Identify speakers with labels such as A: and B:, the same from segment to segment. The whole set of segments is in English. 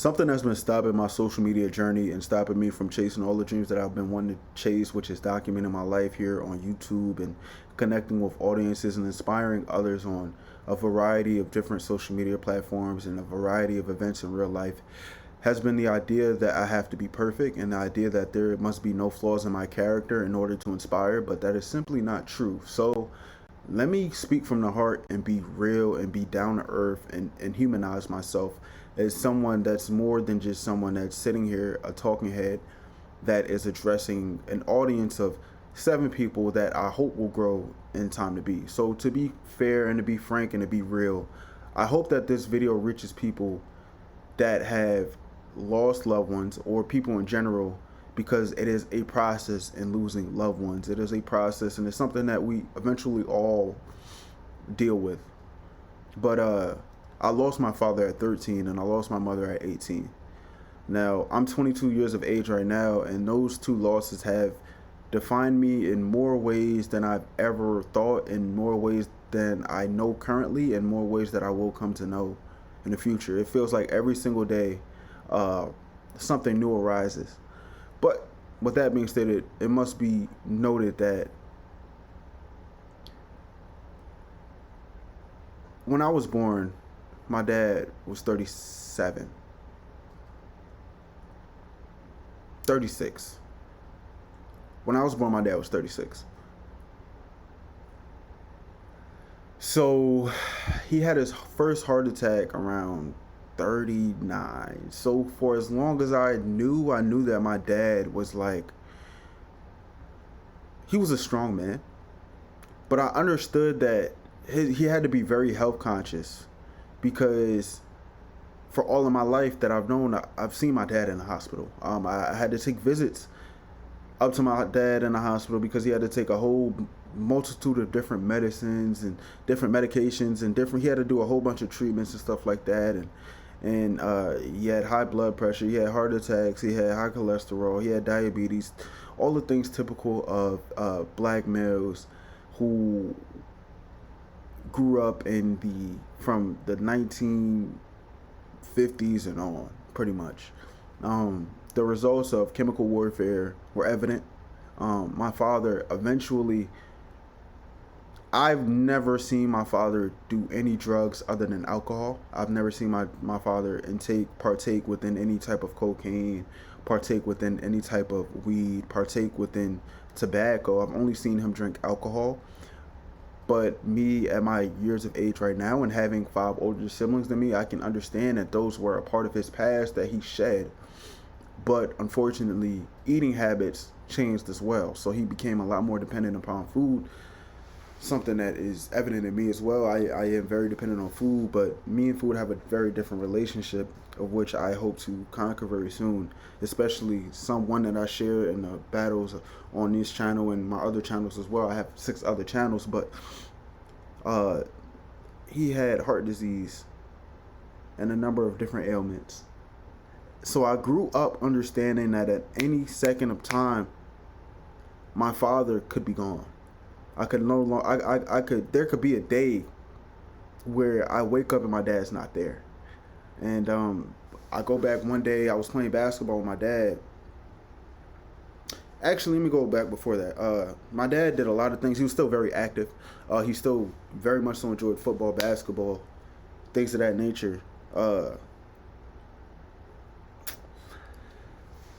A: Something that's been stopping my social media journey and stopping me from chasing all the dreams that I've been wanting to chase, which is documenting my life here on YouTube and connecting with audiences and inspiring others on a variety of different social media platforms and a variety of events in real life, has been the idea that I have to be perfect and the idea that there must be no flaws in my character in order to inspire, but that is simply not true. So let me speak from the heart and be real and be down to earth and humanize myself as someone that's more than just someone that's sitting here, a talking head that is addressing an audience of 7 people that I hope will grow in time to be. So to be fair and to be frank and to be real, I hope that this video reaches people that have lost loved ones or people in general, because it is a process in losing loved ones. It is a process, and it's something that we eventually all deal with. But I lost my father at 13 and I lost my mother at 18. Now, I'm 22 years of age right now, and those two losses have defined me in more ways than I've ever thought, in more ways than I know currently, and more ways that I will come to know in the future. It feels like every single day something new arises. But with that being stated, it must be noted that when I was born, my dad was 36. When I was born, my dad was 36. So he had his first heart attack around 39. So for as long as I knew that my dad was like, he was a strong man, but I understood that he had to be very health conscious, because for all of my life that I've known, I've seen my dad in the hospital. I had to take visits up to my dad in the hospital because he had to take a whole multitude of different medicines and different medications and he had to do a whole bunch of treatments and stuff like that. And he had high blood pressure, he had heart attacks, he had high cholesterol, he had diabetes, all the things typical of black males who grew up from the 1950s and on, pretty much. The results of chemical warfare were evident. My father eventually, I've never seen my father do any drugs other than alcohol. I've never seen my father partake within any type of cocaine, partake within any type of weed, partake within tobacco. I've only seen him drink alcohol. But me at my years of age right now and having 5 older siblings than me, I can understand that those were a part of his past that he shed. But unfortunately, eating habits changed as well. So he became a lot more dependent upon food, something that is evident in me as well. I am very dependent on food, but me and food have a very different relationship, of which I hope to conquer very soon, especially one that I share in the battles on this channel and my other channels as well. I have 6 other channels, but he had heart disease and a number of different ailments. So I grew up understanding that at any second of time, my father could be gone. I could no longer, there could be a day where I wake up and my dad's not there. And I go back one day, I was playing basketball with my dad. Actually, let me go back before that. My dad did a lot of things. He was still very active. He still very much so enjoyed football, basketball, things of that nature.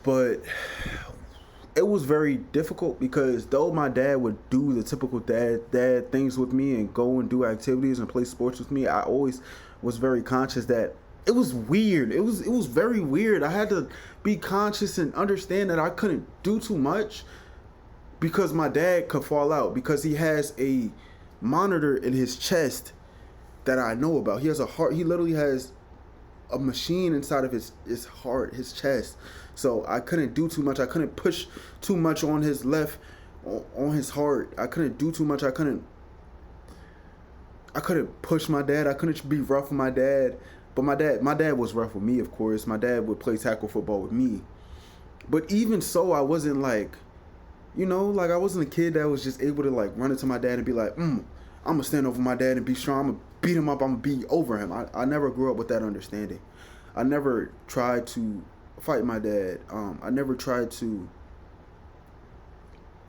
A: But it was very difficult because though my dad would do the typical dad things with me and go and do activities and play sports with me, I always was very conscious that it was weird. It was very weird. I had to be conscious and understand that I couldn't do too much because my dad could fall out, because he has a monitor in his chest that I know about. He has a heart. He literally has a machine inside of his heart, his chest. So I couldn't do too much. I couldn't push too much on his on his heart. I couldn't do too much. I couldn't push my dad. I couldn't be rough with my dad. But my dad was rough with me, of course. My dad would play tackle football with me. But even so, I wasn't like, like I wasn't a kid that was just able to like run into my dad and be like, I'm gonna stand over my dad and be strong. I'm gonna beat him up. I'm gonna be over him. I never grew up with that understanding. I never tried to fight my dad. I never tried to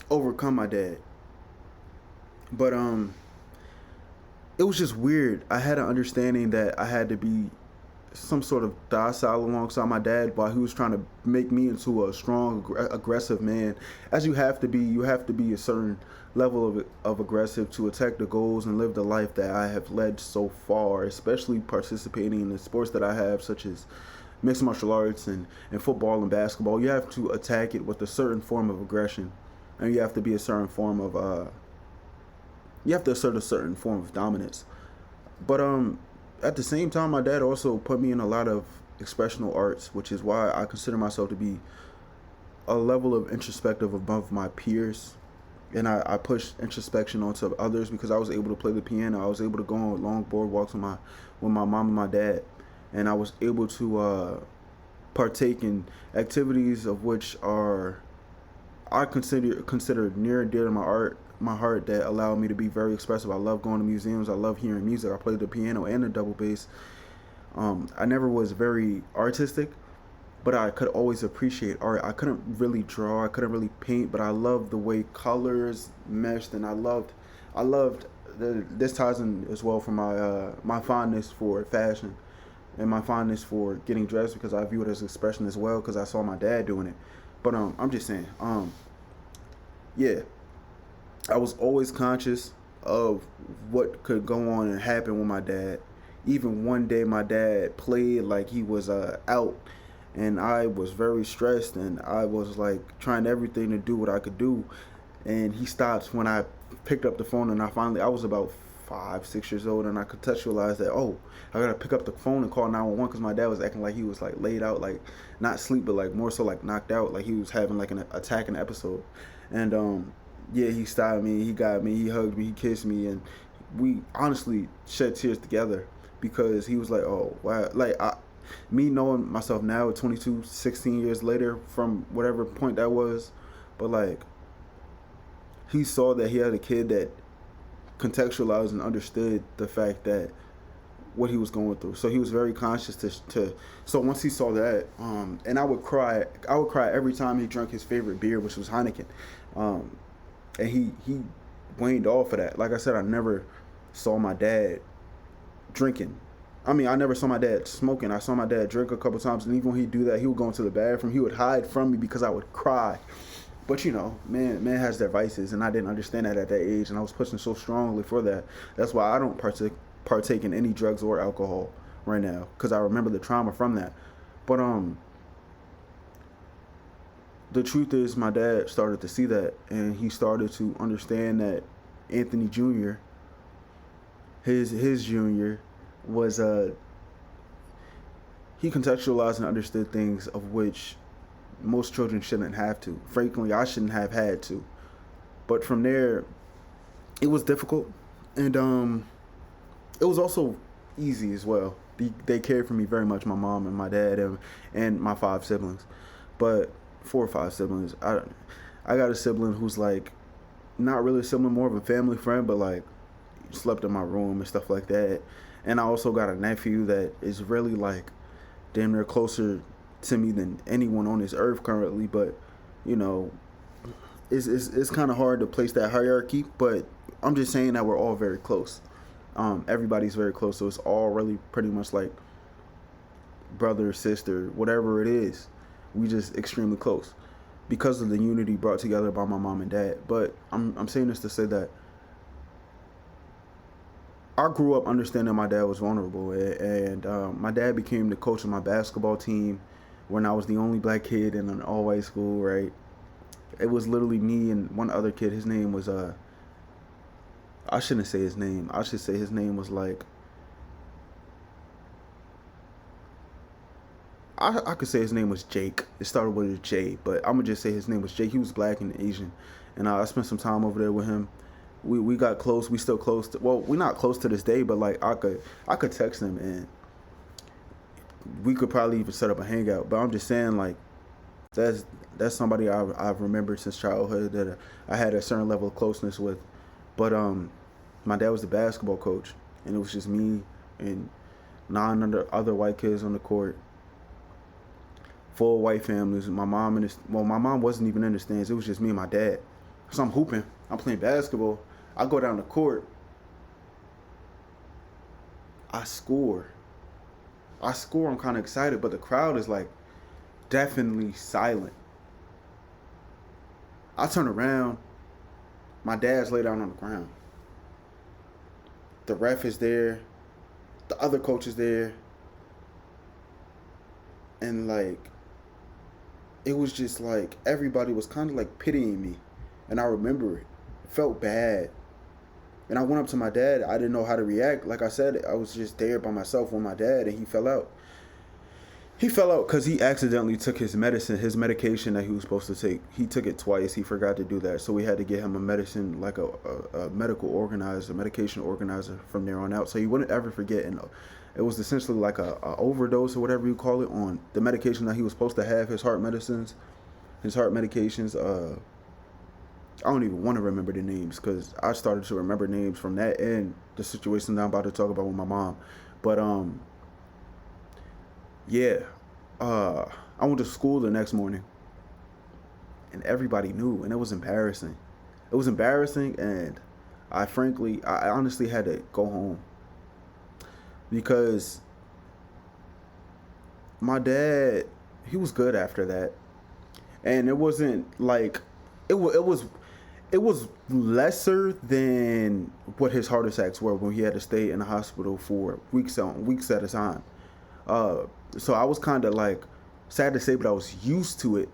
A: overcome my dad. But it was just weird. I had an understanding that I had to be some sort of docile alongside my dad while he was trying to make me into a strong, aggressive man. As you have to be, a certain level of aggressive to attack the goals and live the life that I have led so far, especially participating in the sports that I have, such as mixed martial arts and football and basketball. You have to attack it with a certain form of aggression, and you have to be a certain form of you have to assert a certain form of dominance. But at the same time, my dad also put me in a lot of expressional arts, which is why I consider myself to be a level of introspective above my peers. And I push introspection onto others because I was able to play the piano. I was able to go on long boardwalks with my mom and my dad, and I was able to partake in activities of which are I consider near and dear to my heart that allowed me to be very expressive. I love going to museums. I love hearing music. I played the piano and the double bass. I never was very artistic, but I could always appreciate art. I couldn't really draw. I couldn't really paint, but I loved the way colors meshed, and I loved. This ties in as well from my fondness for fashion and my fondness for getting dressed because I view it as expression as well because I saw my dad doing it. But I'm just saying, yeah, I was always conscious of what could go on and happen with my dad. Even one day, my dad played like he was out, and I was very stressed, and I was like trying everything to do what I could do, and he stopped when I picked up the phone, and I was about 5, 6 years old, and I contextualized that, oh, I gotta pick up the phone and call 911 because my dad was acting like he was like laid out, like not sleep, but like more so like knocked out, like he was having like an attacking episode, and yeah, he stopped me, he got me, he hugged me, he kissed me, and we honestly shed tears together because he was like, oh wow, like me knowing myself now at 22, 16 years later from whatever point that was, but like he saw that he had a kid that contextualized and understood the fact that what he was going through. So he was very conscious to so once he saw that, and I would cry every time he drank his favorite beer, which was Heineken. And he waned off of that. Like I said, I never saw my dad drinking. I mean, I never saw my dad smoking. I saw my dad drink a couple times, and even when he'd do that, he would go into the bathroom. He would hide from me because I would cry. But you know, man has their vices, and I didn't understand that at that age, and I was pushing so strongly for that. That's why I don't partake in any drugs or alcohol right now, because I remember the trauma from that. But the truth is, my dad started to see that, and he started to understand that Anthony Jr., his junior, was he contextualized and understood things of which most children shouldn't have to. Frankly, I shouldn't have had to. But from there, it was difficult, and it was also easy as well. They cared for me very much, my mom and my dad and my 5 siblings, but 4 or 5 siblings. I got a sibling who's like not really a sibling, more of a family friend, but like slept in my room and stuff like that. And I also got a nephew that is really like damn near closer to me than anyone on this earth currently. But you know, it's kind of hard to place that hierarchy. But I'm just saying that we're all very close. Everybody's very close, so it's all really pretty much like brother, sister, whatever it is. We just extremely close because of the unity brought together by my mom and dad. But I'm saying this to say that I grew up understanding my dad was vulnerable, and my dad became the coach of my basketball team when I was the only black kid in an all-white school, right? It was literally me and one other kid. His name was, I shouldn't say his name. I should say his name was like, I could say his name was Jake. It started with a J, but I'm going to just say his name was Jake. He was black and Asian, and I spent some time over there with him. We got close. We still close. Well, we're not close to this day, but like I could text him and we could probably even set up a hangout. But I'm just saying, like, that's somebody I've remembered since childhood that I had a certain level of closeness with. But my dad was the basketball coach, and it was just me and 9 other white kids on the court. full white families. My mom my mom wasn't even in the stands. It was just me and my dad. So I'm hooping. I'm playing basketball. I go down the court. I score. I'm kind of excited, but the crowd is like definitely silent. I turn around. My dad's laid down on the ground. The ref is there. The other coach is there. And like, it was just like everybody was kind of like pitying me. And I remember it. It felt bad. And I went up to my dad. I didn't know how to react. Like I said, I was just there by myself with my dad, and he fell out. He fell out because he accidentally took his medication that he was supposed to take. He took it twice. He forgot to do that. So we had to get him a medicine, like a medical organizer, a medication organizer from there on out. So he wouldn't ever forget. And it was essentially like a overdose or whatever you call it on the medication that he was supposed to have, his heart medications. I don't even want to remember the names because I started to remember names from that and the situation that I'm about to talk about with my mom. But yeah, I went to school the next morning, and everybody knew, and it was embarrassing. It was embarrassing, and I honestly had to go home because my dad, he was good after that, and it wasn't like it was lesser than what his heart attacks were when he had to stay in the hospital for weeks at a time. So I was kind of like sad to say, but I was used to it.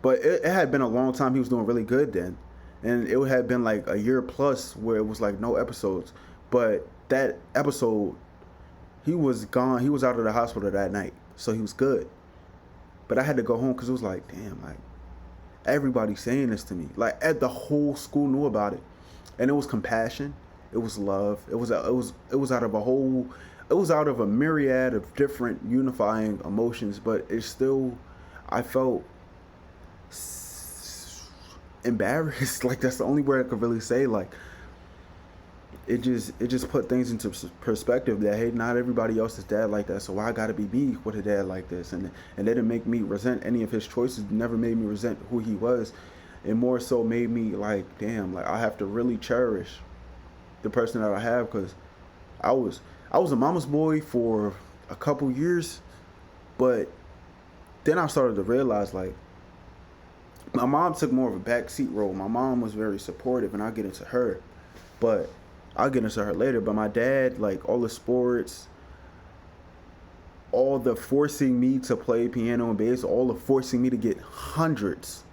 A: But it had been a long time. He was doing really good then, and it had been like a year plus where it was like no episodes. But that episode, he was gone. He was out of the hospital that night, so he was good. But I had to go home because it was like, damn, like everybody's saying this to me. Like the whole school knew about it, and it was compassion. It was love. It was out of a myriad of different unifying emotions, but it's still, I felt embarrassed. Like that's the only word I could really say. Like it just put things into perspective that, hey, not everybody else is dad like that, so why I gotta be me with a dad like this? And it didn't make me resent any of his choices. It never made me resent who he was. It more so made me like, damn, like I have to really cherish the person that I have, because I was a mama's boy for a couple years, but then I started to realize like my mom took more of a backseat role. My mom was very supportive, and I'll get into her later. But my dad, like all the sports, all the forcing me to play piano and bass, all the forcing me to get hundreds.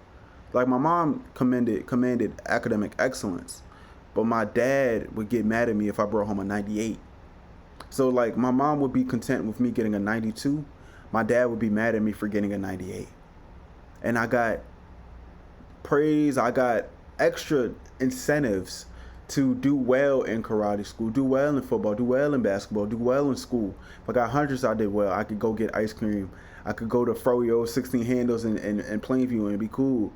A: Like my mom commanded academic excellence, but my dad would get mad at me if I brought home a 98. So like my mom would be content with me getting a 92. My dad would be mad at me for getting a 98. And I got praise, I got extra incentives to do well in karate school, do well in football, do well in basketball, do well in school. If I got hundreds, I did well. I could go get ice cream. I could go to Froyo 16 Handles in Plainview and it'd be cool.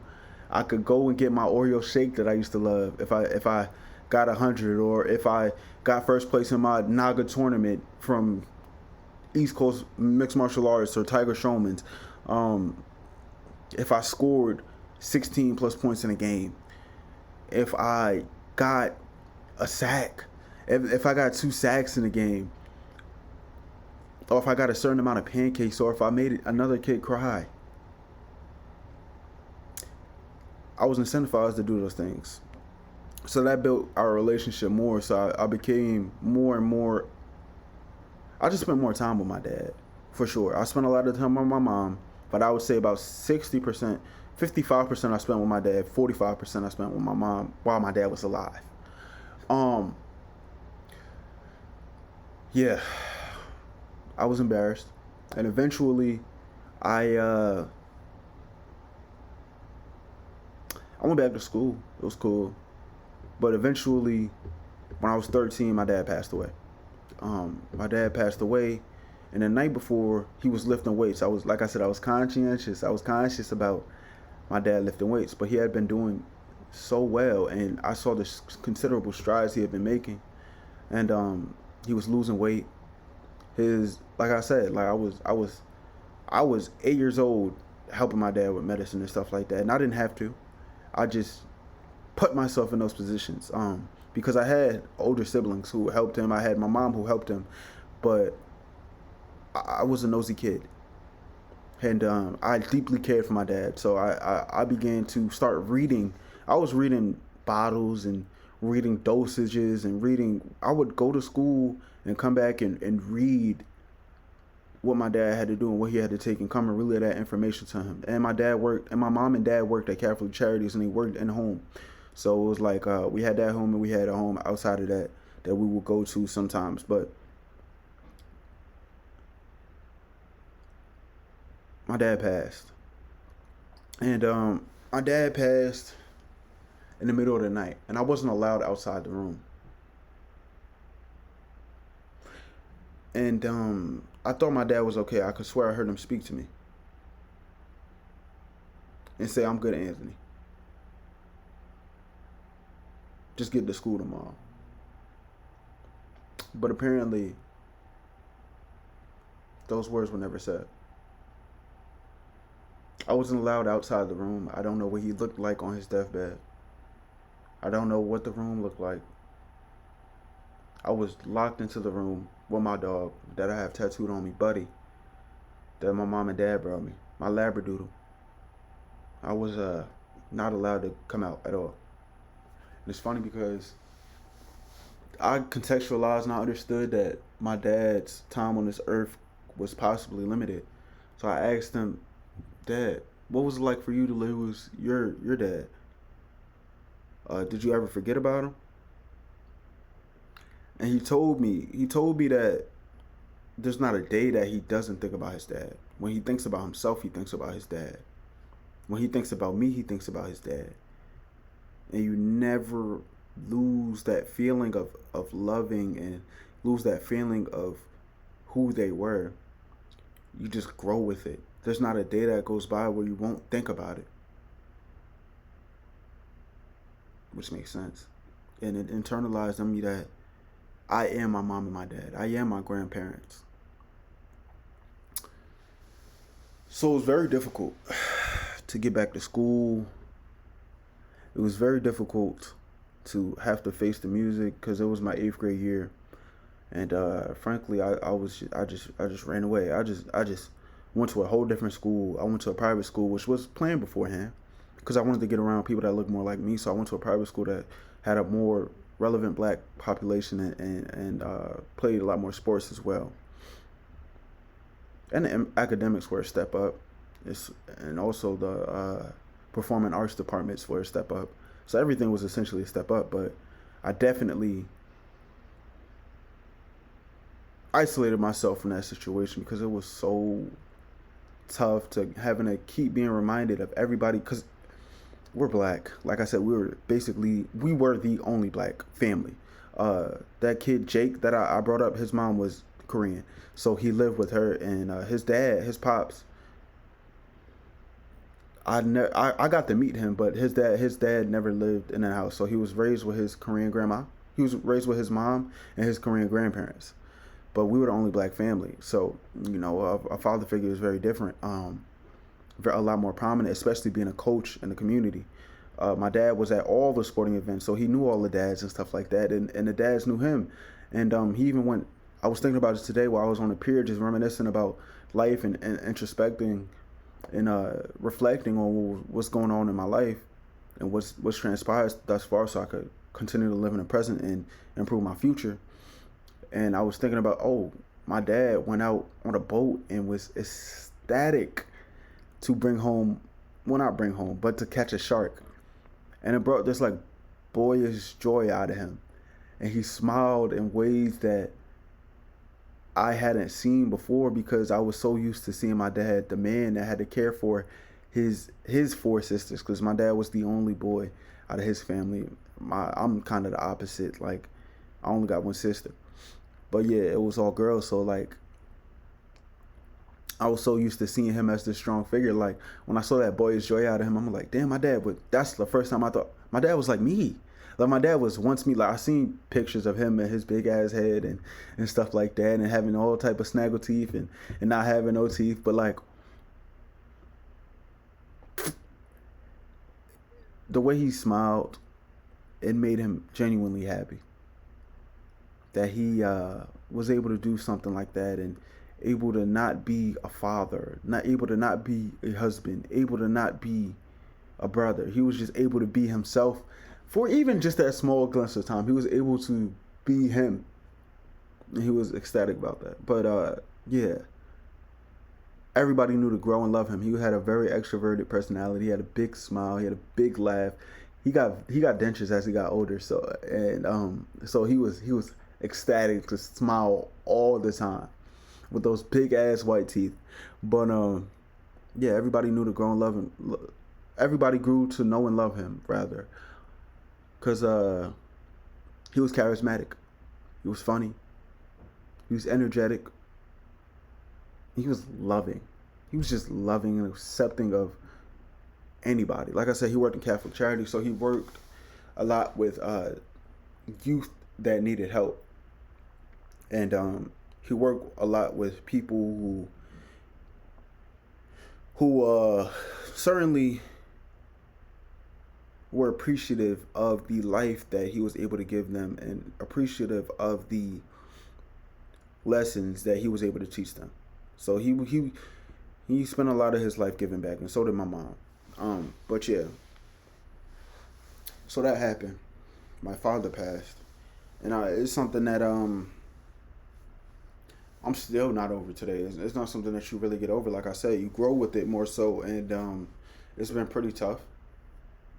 A: I could go and get my Oreo shake that I used to love if I got 100, or if I got first place in my Naga tournament from East Coast Mixed Martial Arts or Tiger Showman's. If I scored 16 plus points in a game, if I got a sack, if I got 2 sacks in a game, or if I got a certain amount of pancakes, or if I made another kid cry, I was incentivized to do those things. So that built our relationship more. So I became more and more. I just spent more time with my dad, for sure. I spent a lot of time with my mom, but I would say about 60%, 55% I spent with my dad, 45% I spent with my mom while my dad was alive. Yeah, I was embarrassed, and eventually, I went back to school. It was cool. But eventually, when I was 13, my dad passed away. My dad passed away, and the night before, he was lifting weights. I was conscientious. I was conscious about my dad lifting weights, but he had been doing so well, and I saw the considerable strides he had been making, and he was losing weight. Like I said, like I I was 8 years old helping my dad with medicine and stuff like that, and I didn't have to. I just put myself in those positions because I had older siblings who helped him. I had my mom who helped him, but I was a nosy kid, and I deeply cared for my dad. So I began to start reading. I was reading bottles and reading dosages and reading. I would go to school and come back and read what my dad had to do and what he had to take and come and relay that information to him. And my dad worked, and my mom and dad worked at Catholic Charities, and they worked in home. So it was like we had that home and we had a home outside of that that we would go to sometimes. But my dad passed, and my dad passed in the middle of the night, and I wasn't allowed outside the room. And I thought my dad was okay. I could swear I heard him speak to me and say, "I'm good, Anthony. Just get to school tomorrow." But apparently, those words were never said. I wasn't allowed outside the room. I don't know what he looked like on his deathbed. I don't know what the room looked like. I was locked into the room with my dog that I have tattooed on me, Buddy, that my mom and dad brought me, my Labradoodle. I was not allowed to come out at all. And it's funny because I contextualized and I understood that my dad's time on this earth was possibly limited. So I asked him, "Dad, what was it like for you to lose your dad? Did you ever forget about him?" And he told me that there's not a day that he doesn't think about his dad. When he thinks about himself, he thinks about his dad. When he thinks about me, he thinks about his dad. And you never lose that feeling of loving and lose that feeling of who they were. You just grow with it. There's not a day that goes by where you won't think about it. Which makes sense. And it internalized in me that I am my mom and my dad. I am my grandparents. So it was very difficult to get back to school. It was very difficult to have to face the music because it was my 8th grade year, and frankly, I just ran away. I just went to a whole different school. I went to a private school, which was planned beforehand, because I wanted to get around people that looked more like me. So I went to a private school that had a more relevant black population and played a lot more sports as well. And the academics were a step up. And also the performing arts departments were a step up. So everything was essentially a step up. But I definitely isolated myself from that situation because it was so tough to having to keep being reminded of everybody, because we're black. Like I said, we were the only black family. That kid Jake that I brought up, his mom was Korean, so he lived with her, and his pops. I got to meet him, but his dad never lived in that house, so he was raised with his Korean grandma. He was raised with his mom and his Korean grandparents, but we were the only black family. So a father figure is very different. A lot more prominent, especially being a coach in the community. My dad was at all the sporting events, so he knew all the dads and stuff like that, and the dads knew him. And he even went, I was thinking about it today while I was on the pier, just reminiscing about life and introspecting and reflecting on what's going on in my life and what's transpired thus far, so I could continue to live in the present and improve my future. And I was thinking about, my dad went out on a boat and was ecstatic to not bring home, but to catch a shark. And it brought this like boyish joy out of him. And he smiled in ways that I hadn't seen before, because I was so used to seeing my dad, the man that had to care for his 4 sisters, because my dad was the only boy out of his family. I'm kind of the opposite. Like, I only got 1 sister. But yeah, it was all girls. So like, I was so used to seeing him as this strong figure. Like, when I saw that boyish joy out of him, I'm like, damn, my dad would. That's the first time I thought my dad was like me. Like, my dad was once me. Like, I seen pictures of him and his big ass head and stuff like that, and having all type of snaggle teeth and not having no teeth. But like, the way he smiled, it made him genuinely happy that he was able to do something like that, and able to not be a father, not able to not be a husband, able to not be a brother. He was just able to be himself for even just that small glimpse of time. He was able to be him. And he was ecstatic about that. But yeah, everybody knew to grow and love him. He had a very extroverted personality. He had a big smile. He had a big laugh. He got dentures as he got older. So he was ecstatic to smile all the time with those big ass white teeth. But yeah, everybody knew to grow and love him. Everybody grew to know and love him rather, cause he was charismatic. He was funny. He was energetic. He was loving. He was just loving and accepting of anybody. Like I said, he worked in Catholic charity, so he worked a lot with youth that needed help, and he worked a lot with people who certainly were appreciative of the life that he was able to give them, and appreciative of the lessons that he was able to teach them. So he spent a lot of his life giving back, and so did my mom. But yeah, so that happened. My father passed, and it's something that I'm still not over today. It's not something that you really get over. Like I said, you grow with it more so, and it's been pretty tough.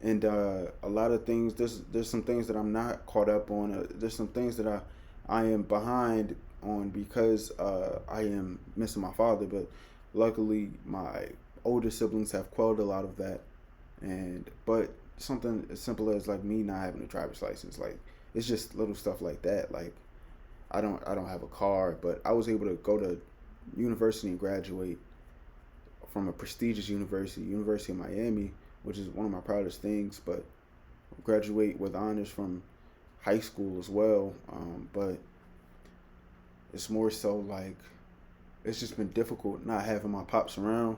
A: And a lot of things. There's some things that I'm not caught up on. There's some things that I am behind on because I am missing my father. But luckily, my older siblings have quelled a lot of that. But something as simple as like me not having a driver's license, like it's just little stuff like that. Like I don't have a car, but I was able to go to university and graduate from a prestigious university, University of Miami, which is one of my proudest things. But graduate with honors from high school as well. But it's more so like it's just been difficult not having my pops around,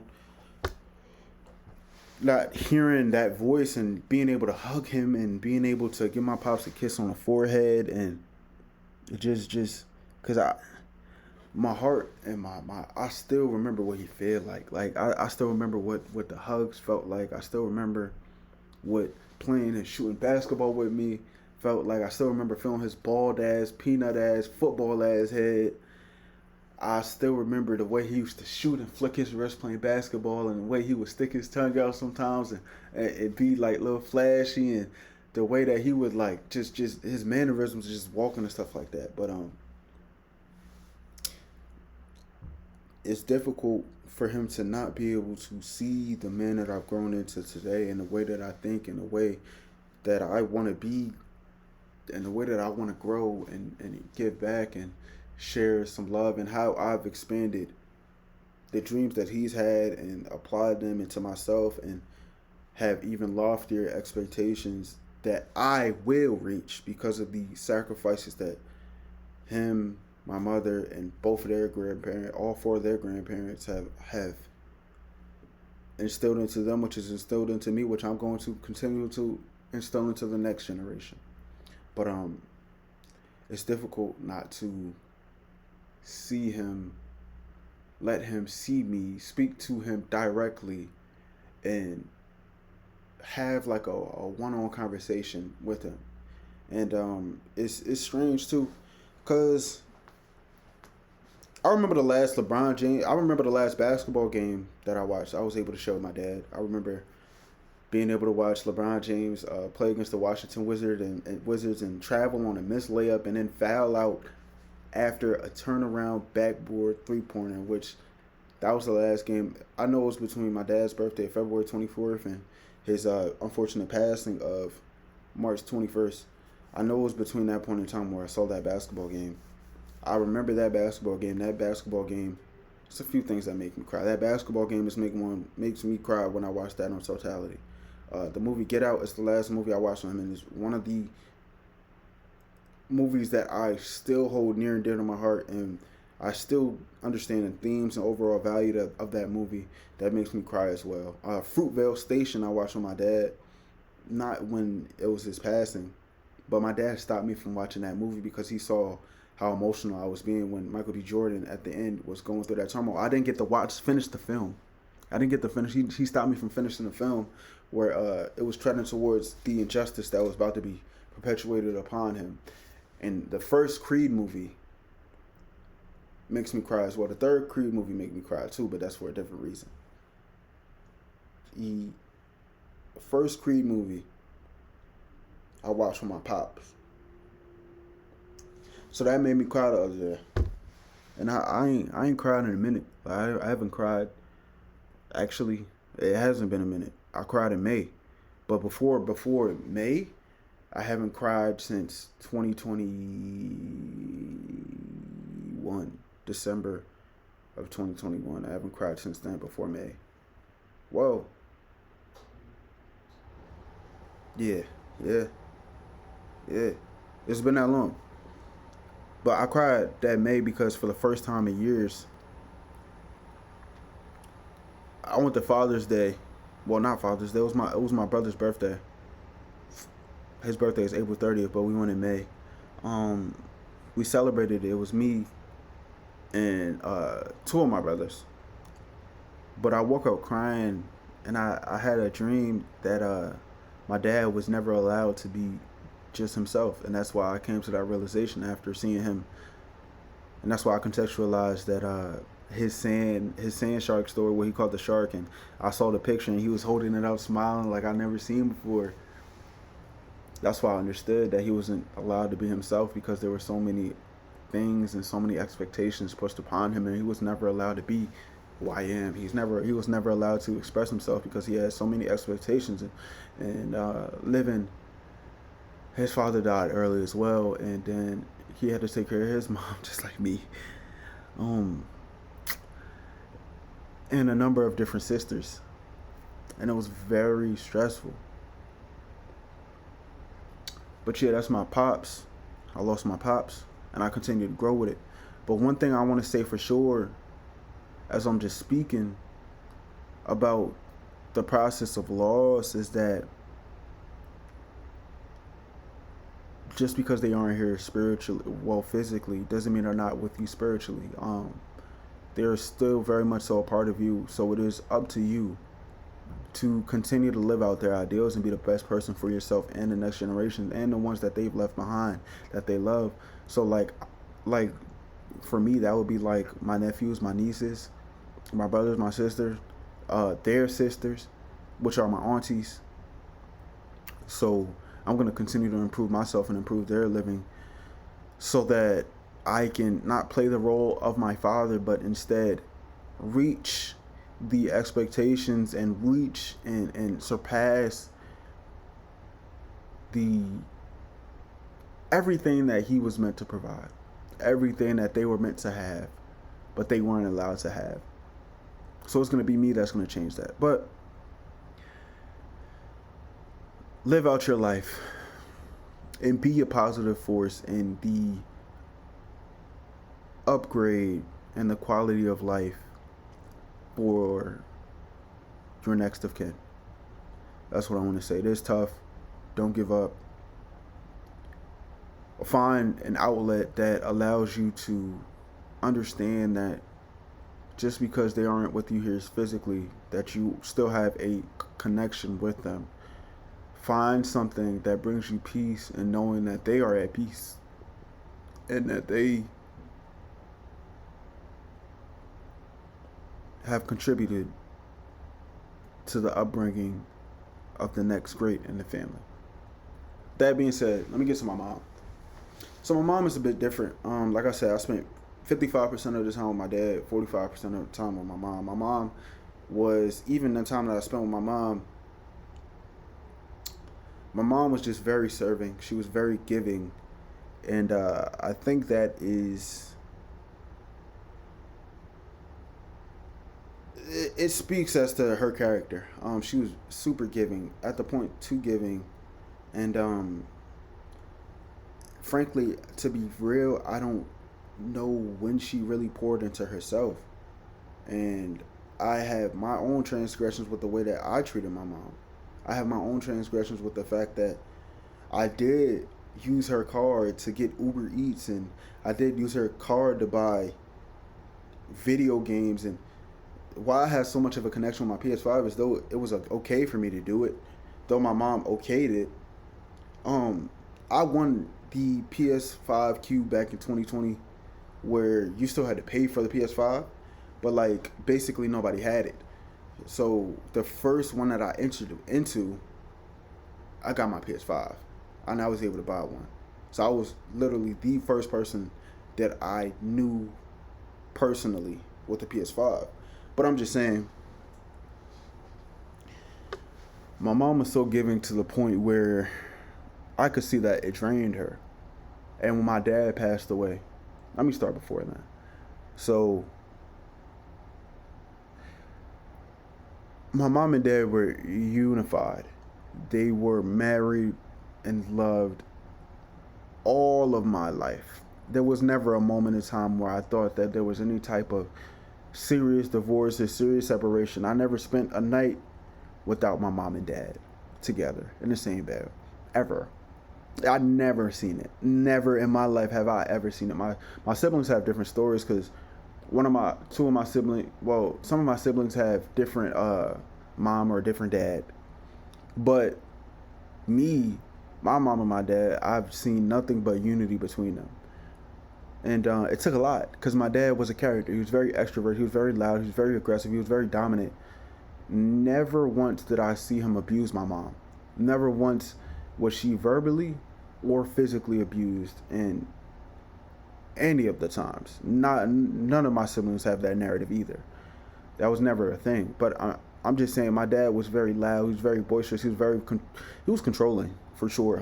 A: not hearing that voice and being able to hug him and being able to give my pops a kiss on the forehead, and it just because my heart and my I still remember what he felt like I still remember what the hugs felt like. I still remember what playing and shooting basketball with me felt like. I still remember feeling his bald ass, peanut ass, football ass head. I still remember the way he used to shoot and flick his wrist playing basketball, and the way he would stick his tongue out sometimes and be like a little flashy, and the way that he would like just his mannerisms, just walking and stuff like that. But it's difficult for him to not be able to see the man that I've grown into today, and the way that I think, and the way that I want to be, and the way that I want to grow and give back and share some love, and how I've expanded the dreams that he's had and applied them into myself, and have even loftier expectations that I will reach because of the sacrifices that him, my mother, and both of their grandparents, all four of their grandparents have instilled into them, which is instilled into me, which I'm going to continue to instill into the next generation. But it's difficult not to see him, let him see me, speak to him directly, and have like a one-on conversation with him. And it's strange too, cause I remember the last LeBron James. I remember the last basketball game that I watched. I was able to show my dad. I remember being able to watch LeBron James play against the Washington Wizards and travel on a missed layup and then foul out after a turnaround backboard three-pointer, which that was the last game. I know it was between my dad's birthday, February 24th, and his unfortunate passing of March 21st. I know it was between that point in time where I saw that basketball game. I remember that basketball game. That basketball game, there's a few things that make me cry. That basketball game makes me cry when I watch that on totality. The movie Get Out is the last movie I watched with him, and it's one of the movies that I still hold near and dear to my heart, and I still understand the themes and overall value of that movie. That makes me cry as well. Fruitvale Station I watched with my dad. not when it was his passing, but my dad stopped me from watching that movie because he saw how emotional I was being when Michael B. Jordan at the end was going through that turmoil. I didn't get to finish the film. I didn't get to finish. He stopped me from finishing the film where it was treading towards the injustice that was about to be perpetuated upon him. And the first Creed movie makes me cry as well. The third Creed movie made me cry too, but that's for a different reason. The first Creed movie I watched with my pops. So that made me cry the other day. And I ain't cried in a minute. I haven't cried. Actually, it hasn't been a minute. I cried in May. But before May, I haven't cried since 2021. December of 2021. I haven't cried since then before May. Whoa. Yeah. It's been that long. But I cried that May because for the first time in years, I went to Father's Day. Well, not Father's Day. It was my brother's birthday. His birthday is April 30th, but we went in May. We celebrated it. It was me and two of my brothers. But I woke up crying, and I had a dream that my dad was never allowed to be just himself, and that's why I came to that realization after seeing him, and that's why I contextualized that his sand shark story, where he caught the shark, and I saw the picture and he was holding it up smiling like I never seen before. That's why I understood that he wasn't allowed to be himself, because there were so many things and so many expectations pushed upon him, and he was never allowed to be who I am. He was never allowed to express himself because he had so many expectations, and living. His father died early as well, and then he had to take care of his mom just like me. And a number of different sisters. And it was very stressful. But yeah, that's my pops. I lost my pops, and I continue to grow with it. But one thing I want to say for sure, as I'm just speaking about the process of loss, is that just because they aren't here spiritually, well, physically, doesn't mean they're not with you spiritually. They're still very much so a part of you. So it is up to you to continue to live out their ideals and be the best person for yourself and the next generation and the ones that they've left behind that they love. So like for me, that would be like my nephews, my nieces, my brothers, my sisters, their sisters, which are my aunties. So I'm going to continue to improve myself and improve their living so that I can not play the role of my father, but instead reach the expectations and reach and surpass everything that he was meant to provide, everything that they were meant to have, but they weren't allowed to have. So it's going to be me that's going to change that. But live out your life and be a positive force in the upgrade and the quality of life for your next of kin. That's what I want to say. It is tough. Don't give up. Find an outlet that allows you to understand that just because they aren't with you here physically, that you still have a connection with them. Find something that brings you peace and knowing that they are at peace and that they have contributed to the upbringing of the next great in the family. That being said, let me get to my mom. So my mom is a bit different. Like I said, I spent 55% of the time with my dad, 45% of the time with my mom. My mom was, even the time that I spent with my mom was just very serving. She was very giving. And I think that it speaks as to her character. She was super giving, at the point too giving. And frankly, to be real, I don't know when she really poured into herself. And I have my own transgressions with the way that I treated my mom. I have my own transgressions with the fact that I did use her card to get Uber Eats, and I did use her card to buy video games. And why I had so much of a connection with my PS5 is though it was okay for me to do it, though my mom okayed it. Um, I won the PS5 Cube back in 2020, where you still had to pay for the PS5, but like basically nobody had it. So the first one that I entered into, I got my PS5, and I was able to buy one. So I was literally the first person that I knew personally with the PS5. But I'm just saying, my mom was so giving to the point where I could see that it drained her. And when my dad passed away, let me start before that. So my mom and dad were unified. They were married and loved all of my life. There was never a moment in time where I thought that there was any type of serious divorce or serious separation. I never spent a night without my mom and dad together in the same bed, ever. I never seen it. Never in my life have I ever seen it. My siblings have different stories because two of my siblings, well, some of my siblings have different mom or different dad. But me, my mom and my dad, I've seen nothing but unity between them. And it took a lot because my dad was a character. He was very extrovert. He was very loud. He was very aggressive. He was very dominant. Never once did I see him abuse my mom. Never once was she verbally or physically abused in any of the times. None of my siblings have that narrative either. That was never a thing. But I'm just saying, my dad was very loud. He was very boisterous. He was controlling for sure.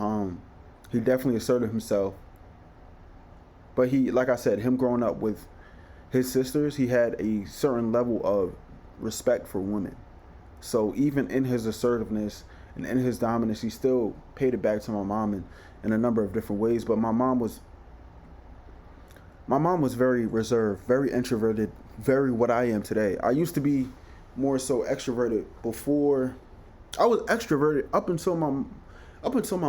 A: He definitely asserted himself. But he, like I said, him growing up with his sisters, he had a certain level of respect for women. So even in his assertiveness and in his dominance, he still paid it back to my mom in a number of different ways. But my mom was very reserved, very introverted, very what I am today. I used to be more so extroverted before. I was extroverted up until my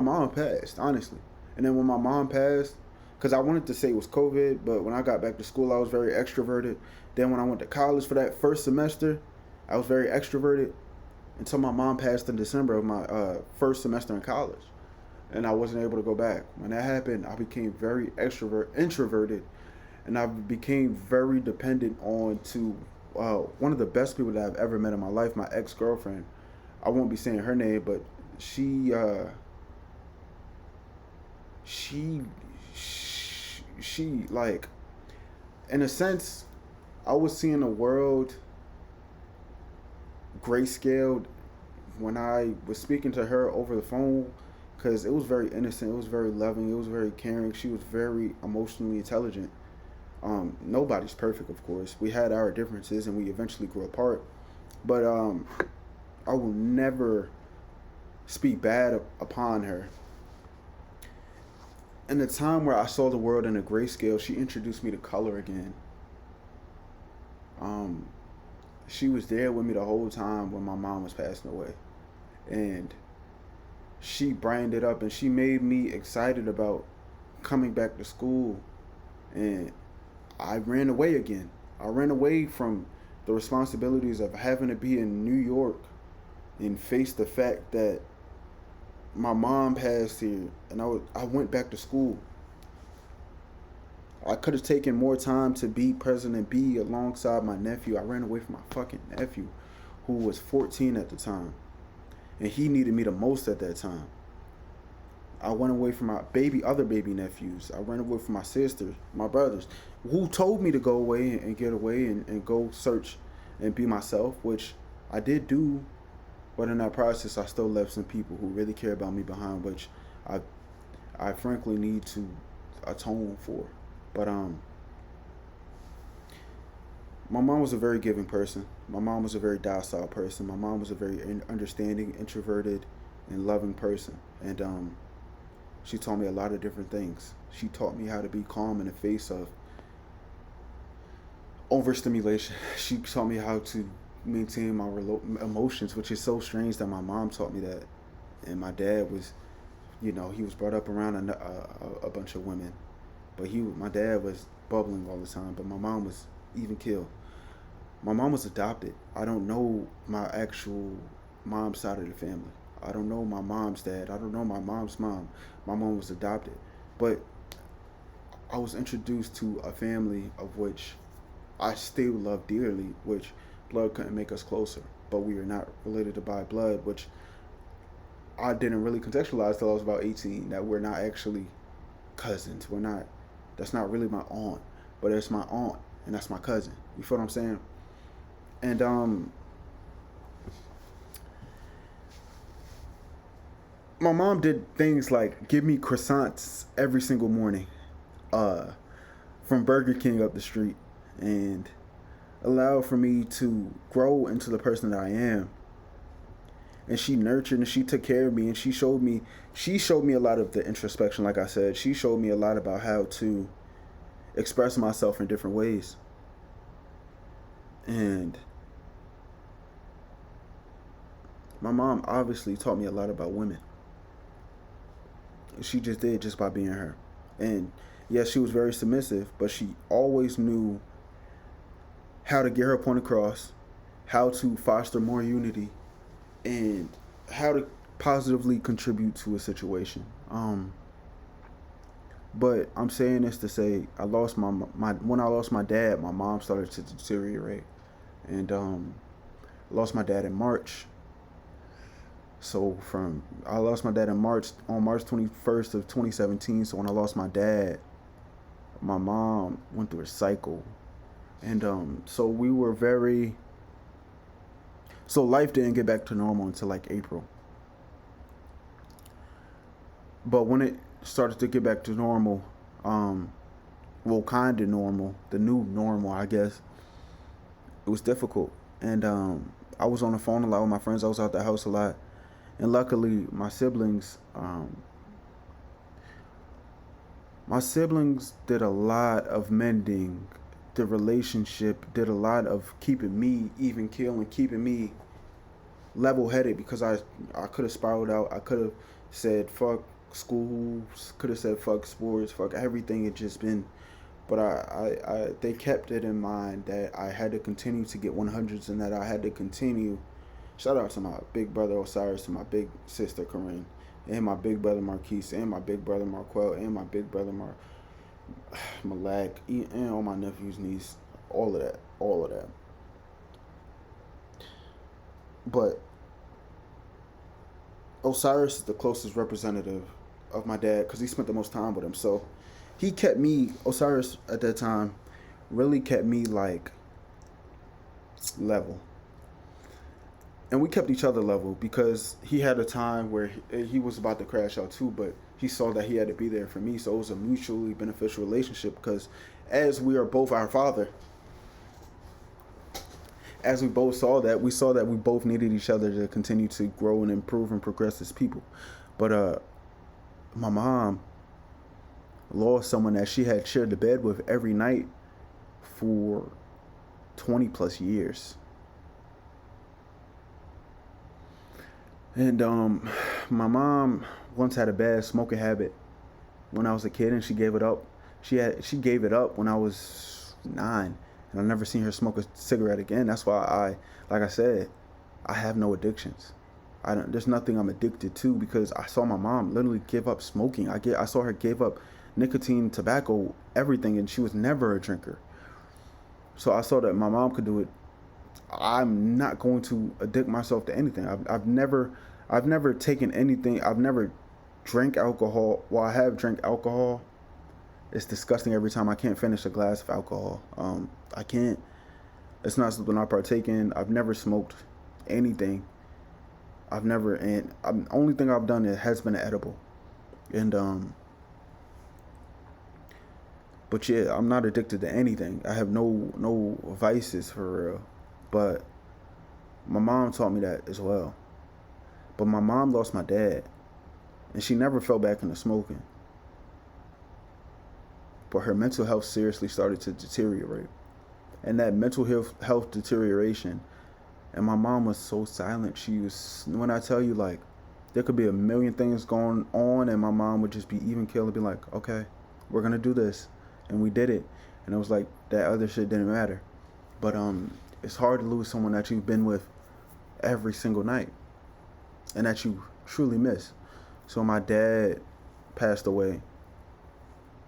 A: mom passed, honestly. And then when my mom passed, because I wanted to say it was COVID, but when I got back to school, I was very extroverted. Then when I went to college for that first semester, I was very extroverted until my mom passed in December of my first semester in college. And I wasn't able to go back. When that happened, I became very introverted, and I became very dependent on to one of the best people that I've ever met in my life, my ex-girlfriend. I won't be saying her name, but she like, in a sense, I was seeing the world grayscaled when I was speaking to her over the phone, because it was very innocent, it was very loving, it was very caring. She was very emotionally intelligent. Nobody's perfect, of course. We had our differences and we eventually grew apart. But I will never speak bad upon her. In the time where I saw the world in a grayscale, she introduced me to color again. She was there with me the whole time when my mom was passing away. And she brightened it up and she made me excited about coming back to school. And I ran away again. I ran away from the responsibilities of having to be in New York and face the fact that my mom passed here, and I went back to school. I could have taken more time to be present and be alongside my nephew. I ran away from my fucking nephew, who was 14 at the time, and he needed me the most at that time. I went away from my other baby nephews. I ran away from my sisters, my brothers, who told me to go away and get away and go search and be myself, which I did do. But in that process, I still left some people who really care about me behind, which I frankly need to atone for. But my mom was a very giving person. My mom was a very docile person. My mom was a very understanding, introverted, and loving person. And she taught me a lot of different things. She taught me how to be calm in the face of overstimulation. She taught me how to maintain my emotions, which is so strange that my mom taught me that, and my dad was, he was brought up around a bunch of women, but my dad was bubbling all the time, but my mom was even killed. My mom was adopted. I don't know my actual mom's side of the family. I don't know my mom's dad. I don't know my mom's mom. My mom was adopted, but I was introduced to a family of which I still love dearly, which blood couldn't make us closer, but we are not related by blood, which I didn't really contextualize till I was about 18, that we're not actually cousins. We're not, that's not really my aunt, but it's my aunt, and that's my cousin. You feel what I'm saying? And my mom did things like give me croissants every single morning, uh, from Burger King up the street, and allow for me to grow into the person that I am. And she nurtured and she took care of me, and she showed me a lot of the introspection. Like I said, she showed me a lot about how to express myself in different ways. And my mom obviously taught me a lot about women. She just did, just by being her. And yes, she was very submissive, but she always knew how to get her point across, how to foster more unity, and how to positively contribute to a situation. But I'm saying this to say, I lost my when I lost my dad, my mom started to deteriorate, and lost my dad in March. So from I lost my dad in March, on March 21st of 2017. So when I lost my dad, my mom went through a cycle, and so we were very so life didn't get back to normal until like April. But when it started to get back to normal, um, well, kind of normal, the new normal, I guess, it was difficult. And I was on the phone a lot with my friends. I was out the house a lot, and luckily, my siblings did a lot of mending the relationship, did a lot of keeping me even keel and keeping me level headed, because I could have spiraled out. I could have said fuck school, could have said fuck sports, fuck everything. It just been, but they kept it in mind that I had to continue to get 100s, and that I had to continue. Shout out to my big brother Osiris, to my big sister Corinne, and my big brother Marquise, and my big brother Marquel, and my big brother Malak, and all my nephews, niece, all of that, all of that. But Osiris is the closest representative of my dad because he spent the most time with him. So he kept me, Osiris at that time, really kept me like level. And we kept each other level because he had a time where he was about to crash out too, but he saw that he had to be there for me. So it was a mutually beneficial relationship because as we are both our father, as we both saw that, we saw that we both needed each other to continue to grow and improve and progress as people. But my mom lost someone that she had shared the bed with every night for 20 plus years. And my mom once had a bad smoking habit when I was a kid, and she gave it up. She gave it up when I was 9, and I've never seen her smoke a cigarette again. That's why like I said, I have no addictions. There's nothing I'm addicted to because I saw my mom literally give up smoking. I saw her give up nicotine, tobacco, everything, and she was never a drinker. So I saw that my mom could do it. I'm not going to addict myself to anything. I've never taken anything. I've never drank alcohol. Well, I have drank alcohol. It's disgusting every time. I can't finish a glass of alcohol. I can't. It's not something I partake in. I've never smoked anything. I've never, and only thing I've done has been edible. And but yeah, I'm not addicted to anything. I have no vices for real. But my mom taught me that as well. But my mom lost my dad, and she never fell back into smoking. But her mental health seriously started to deteriorate. And that mental health deterioration And my mom was so silent. She was, when I tell you, like, there could be a million things going on, and my mom would just be even keel and be like, okay, we're gonna do this. And we did it. And it was like that other shit didn't matter. But it's hard to lose someone that you've been with every single night and that you truly miss. So my dad passed away.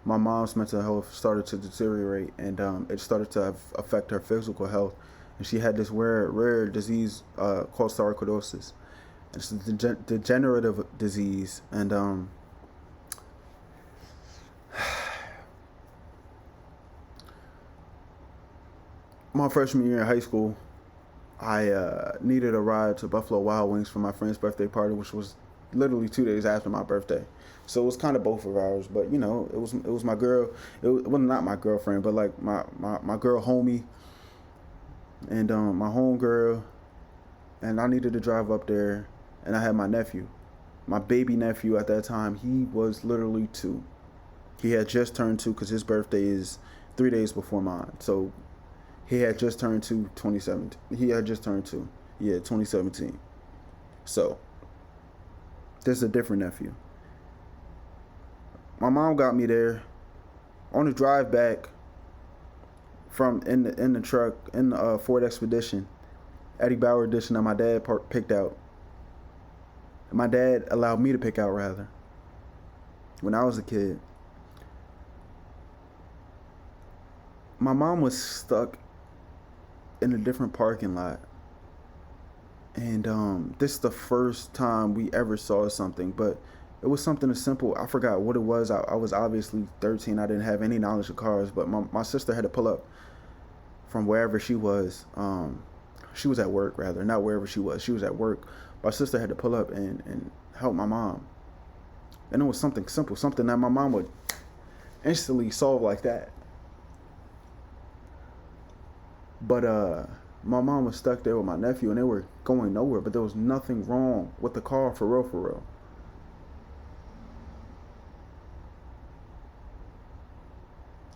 A: My mom's mental health started to deteriorate, and it started to affect her physical health. And she had this rare disease called sarcoidosis. It's a degenerative disease, and my freshman year in high school, I needed a ride to Buffalo Wild Wings for my friend's birthday party, which was literally 2 days after my birthday. So it was kind of both of ours, but you know, it was my girl. It was not my girlfriend, but like my girl homie, and my home girl, and I needed to drive up there, and I had my nephew, my baby nephew at that time. He was literally 2. He had just turned 2 because his birthday is 3 days before mine. So he had just turned 2, 2017. He had just turned 2, yeah, 2017. So this is a different nephew. My mom got me there. On the drive back from in the truck in the Ford Expedition, Eddie Bauer edition that my dad picked out. My dad allowed me to pick out, rather, when I was a kid. My mom was stuck in a different parking lot, and this is the first time we ever saw something, but it was something as simple. I forgot what it was. I was obviously 13. I didn't have any knowledge of cars, but my sister had to pull up from wherever she was. She was at work, rather, not wherever she was. She was at work. My sister had to pull up and help my mom. And it was something simple, something that my mom would instantly solve like that. But my mom was stuck there with my nephew, and they were going nowhere, but there was nothing wrong with the car, for real, for real.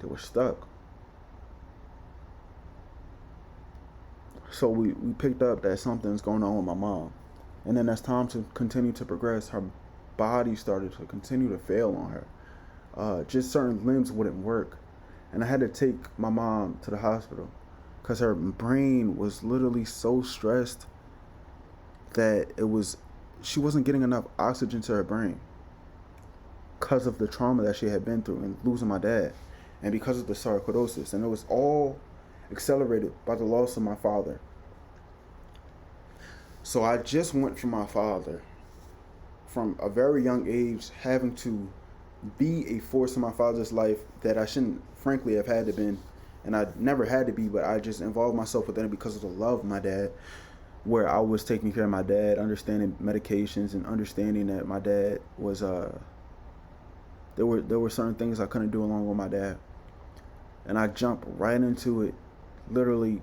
A: They were stuck. So we picked up that something's going on with my mom. And then as time to continue to progress, her body started to continue to fail on her. Just certain limbs wouldn't work. And I had to take my mom to the hospital because her brain was literally so stressed that she wasn't getting enough oxygen to her brain because of the trauma that she had been through and losing my dad, and because of the sarcoidosis. And it was all accelerated by the loss of my father. So I just went from my father, from a very young age, having to be a force in my father's life that I shouldn't frankly have had to been, and I never had to be, but I just involved myself within it because of the love of my dad, where I was taking care of my dad, understanding medications, and understanding that my dad was there were certain things I couldn't do along with my dad. And I jumped right into it, literally,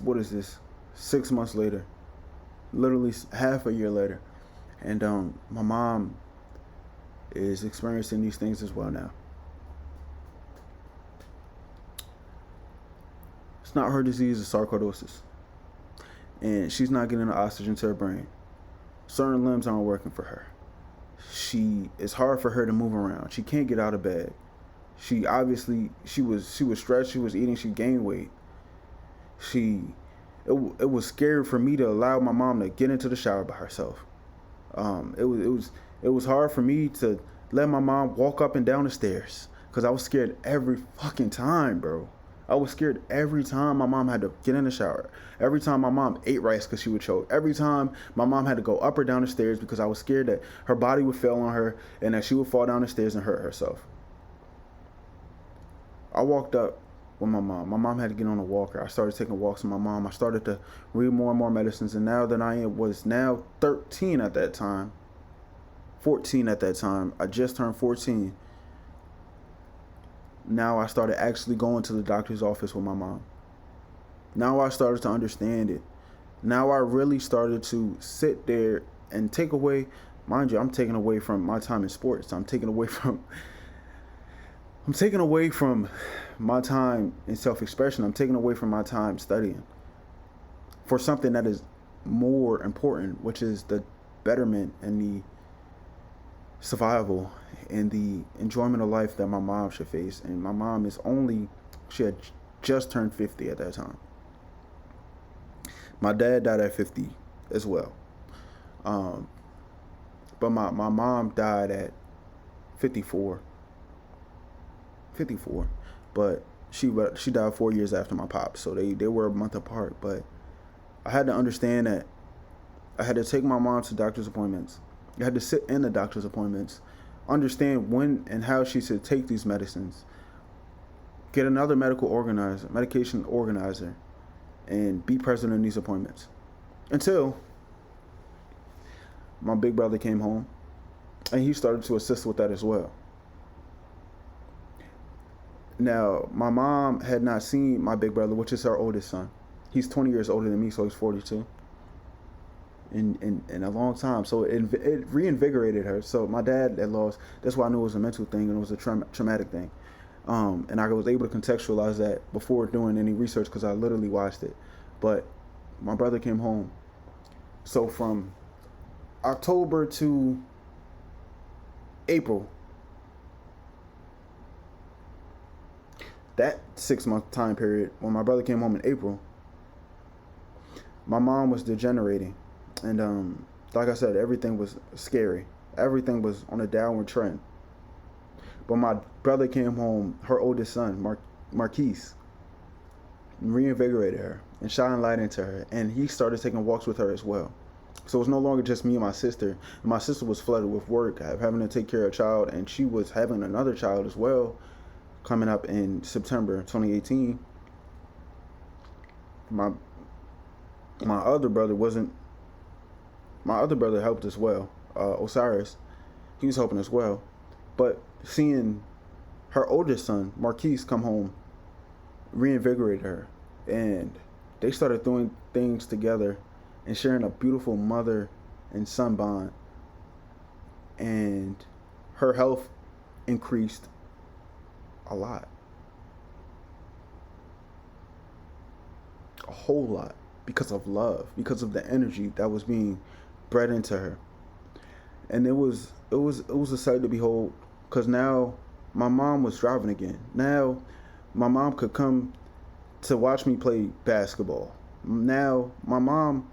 A: what is this, 6 months later, literally half a year later. And my mom is experiencing these things as well now. It's not her disease, it's sarcoidosis. And she's not getting the oxygen to her brain. Certain limbs aren't working for her. It's hard for her to move around. She can't get out of bed. She was stressed, she was eating, she gained weight. It was scary for me to allow my mom to get into the shower by herself. It was hard for me to let my mom walk up and down the stairs because I was scared every fucking time, bro. I was scared every time my mom had to get in the shower. Every time my mom ate rice because she would choke. Every time my mom had to go up or down the stairs because I was scared that her body would fail on her and that she would fall down the stairs and hurt herself. I walked up with my mom. My mom had to get on a walker. I started taking walks with my mom. I started to read more and more medicines. And now that I was now 13 at that time, 14 at that time, I just turned 14. Now I started actually going to the doctor's office with my mom. Now I started to understand it. Now I really started to sit there and take away, mind you, I'm taking away from my time in sports. I'm taking away from my time in self-expression. I'm taking away from my time studying for something that is more important, which is the betterment and the survival and the enjoyment of life that my mom should face. And my mom she had just turned 50 at that time. My dad died at 50 as well. But my mom died at 54. 54. But she died 4 years after my pop, so they were a month apart. But I had to understand that I had to take my mom to doctor's appointments. I had to sit in the doctor's appointments, understand when and how she should take these medicines, get another medication organizer, and be present in these appointments. Until my big brother came home, and he started to assist with that as well. Now, my mom had not seen my big brother, which is her oldest son. He's 20 years older than me, so he's 42. In a long time. So it reinvigorated her. So my dad had lost, that's why I knew it was a mental thing and it was a traumatic thing. And I was able to contextualize that before doing any research because I literally watched it. But my brother came home. So from October to April, that 6-month time period, when my brother came home in April, my mom was degenerating. And like I said, everything was scary. Everything was on a downward trend. But my brother came home, her oldest son, Marquise, reinvigorated her and shined light into her. And he started taking walks with her as well. So it was no longer just me and my sister. And my sister was flooded with work, having to take care of a child. And she was having another child as well, coming up in September 2018. My other brother helped as well. Osiris, he was helping as well. But seeing her oldest son, Marquise, come home reinvigorated her. And they started doing things together and sharing a beautiful mother and son bond. And her health increased a lot. A whole lot. Because of love, because of the energy that was being bred into her. And it was a sight to behold, because now my mom was driving again. Now my mom could come to watch me play basketball. Now my mom,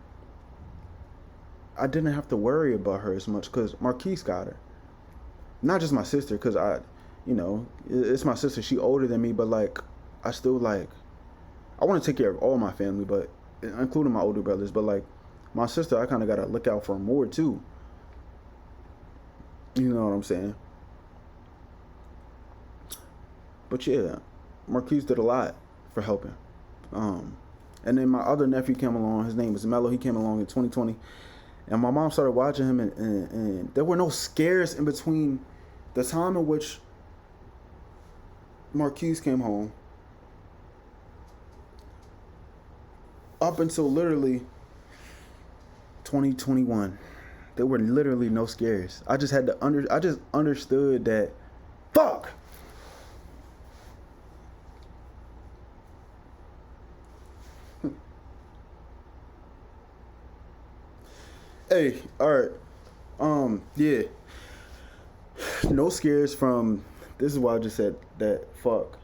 A: I didn't have to worry about her as much because Marquise got her. Not just my sister, because it's my sister. She older than me, but I still I want to take care of all my family, but including my older brothers. But my sister, I kind of got to look out for more too. You know what I'm saying? But yeah, Marquise did a lot for helping. And then my other nephew came along. His name was Mello. He came along in 2020. And my mom started watching him, and there were no scares in between the time in which Marquise came home up until literally 2021. There were literally no scares. I just understood that, fuck! Hey, alright. Yeah. No scares from, this is why I just said that, fuck.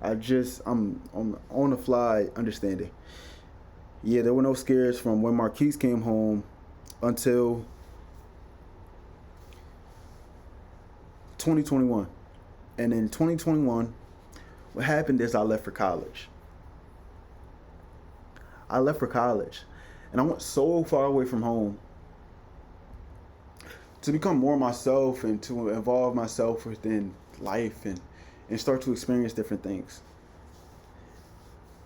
A: I'm on the fly understanding. Yeah, there were no scares from when Marquise came home until 2021. And in 2021, what happened is I left for college. And I went so far away from home to become more myself and to involve myself within life and start to experience different things.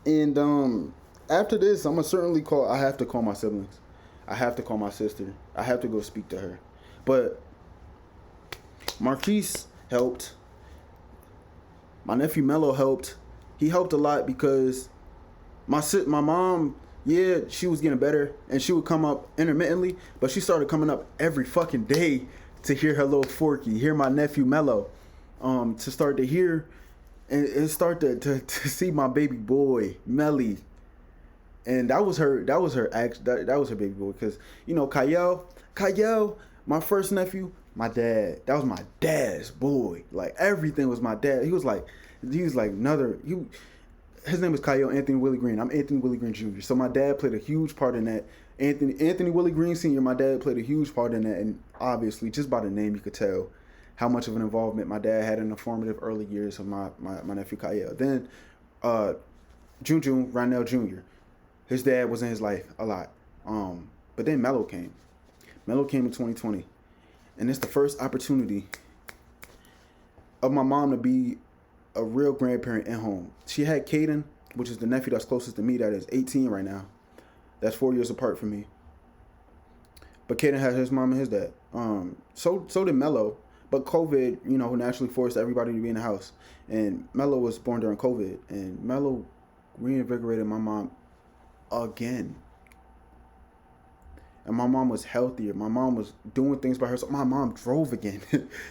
A: And after this, I have to call my siblings. I have to call my sister. I have to go speak to her. But Marquise helped. My nephew Mello helped. He helped a lot because my mom, yeah, she was getting better and she would come up intermittently, but she started coming up every fucking day to hear her little Forky, hear my nephew Mello, to start to hear and start to see my baby boy, Melly, And that was her. That was her act. That was her baby boy. Because you know, Kyle, my first nephew, my dad. That was my dad's boy. Like everything was my dad. He was like another. His name is Kyle Anthony Willie Green. I'm Anthony Willie Green Jr. So my dad played a huge part in that. Anthony Willie Green Sr. My dad played a huge part in that, and obviously, just by the name, you could tell how much of an involvement my dad had in the formative early years of my nephew Kyle. Then, June Rynell Jr. His dad was in his life a lot. But then Mello came. Mello came in 2020, and it's the first opportunity of my mom to be a real grandparent at home. She had Caden, which is the nephew that's closest to me, that is 18 right now. That's 4 years apart from me. But Caden had his mom and his dad. So did Mello. But COVID, naturally forced everybody to be in the house. And Mello was born during COVID. And Mello reinvigorated my mom again. And my mom was healthier. My mom was doing things by herself. My mom drove again.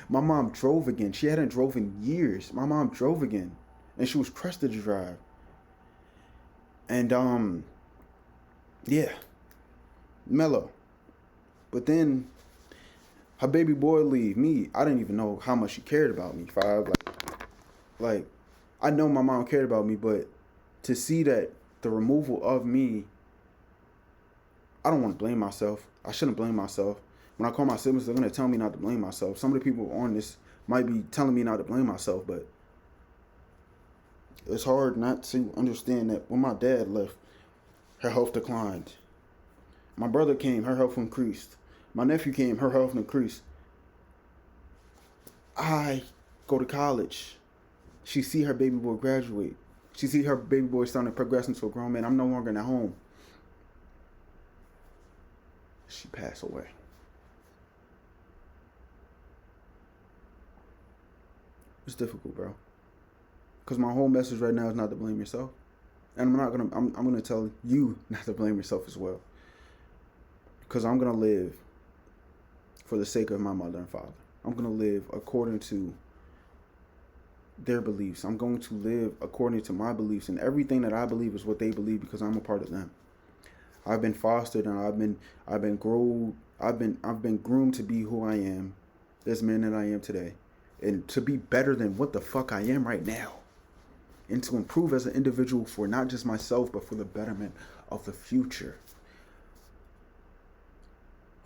A: My mom drove again. She hadn't drove in years. My mom drove again. And she was crushed to drive. And, yeah. Mello. But then her baby boy leave me. I didn't even know how much she cared about me. Like, I know my mom cared about me, but to see that the removal of me, I don't want to blame myself. I shouldn't blame myself. When I call my siblings, they're going to tell me not to blame myself. Some of the people on this might be telling me not to blame myself, but it's hard not to understand that when my dad left, her health declined. My brother came, her health increased. My nephew came, her health increased. I go to college. She see her baby boy graduate. She see her baby boy starting to progress into a grown man. I'm no longer in the home. She passed away. It's difficult, bro. Because my whole message right now is not to blame yourself. And I'm gonna tell you not to blame yourself as well. Because I'm gonna live for the sake of my mother and father. I'm gonna live according to their beliefs. I'm going to live according to my beliefs, and everything that I believe is what they believe because I'm a part of them. I've been fostered and I've been groomed to be who I am, this man that I am today, and to be better than what the fuck I am right now, and to improve as an individual for not just myself but for the betterment of the future,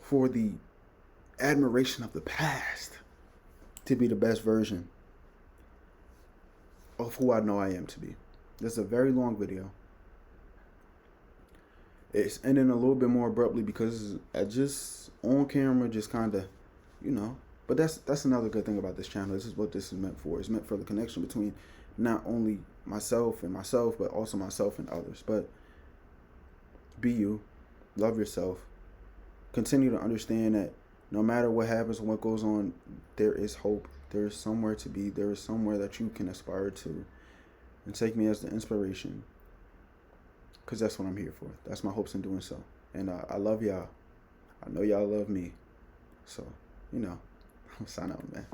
A: for the admiration of the past, to be the best version of who I know I am to be. This is a very long video. It's ending a little bit more abruptly because I just on camera just kind of, But that's another good thing about this channel. This is what this is meant for. It's meant for the connection between not only myself, but also myself and others. But be you, love yourself, continue to understand that no matter what happens and what goes on, there is hope. There is somewhere to be. There is somewhere that you can aspire to, and take me as the inspiration. Because that's what I'm here for. That's my hopes in doing so. And I love y'all. I know y'all love me. So, I'm signing out, man.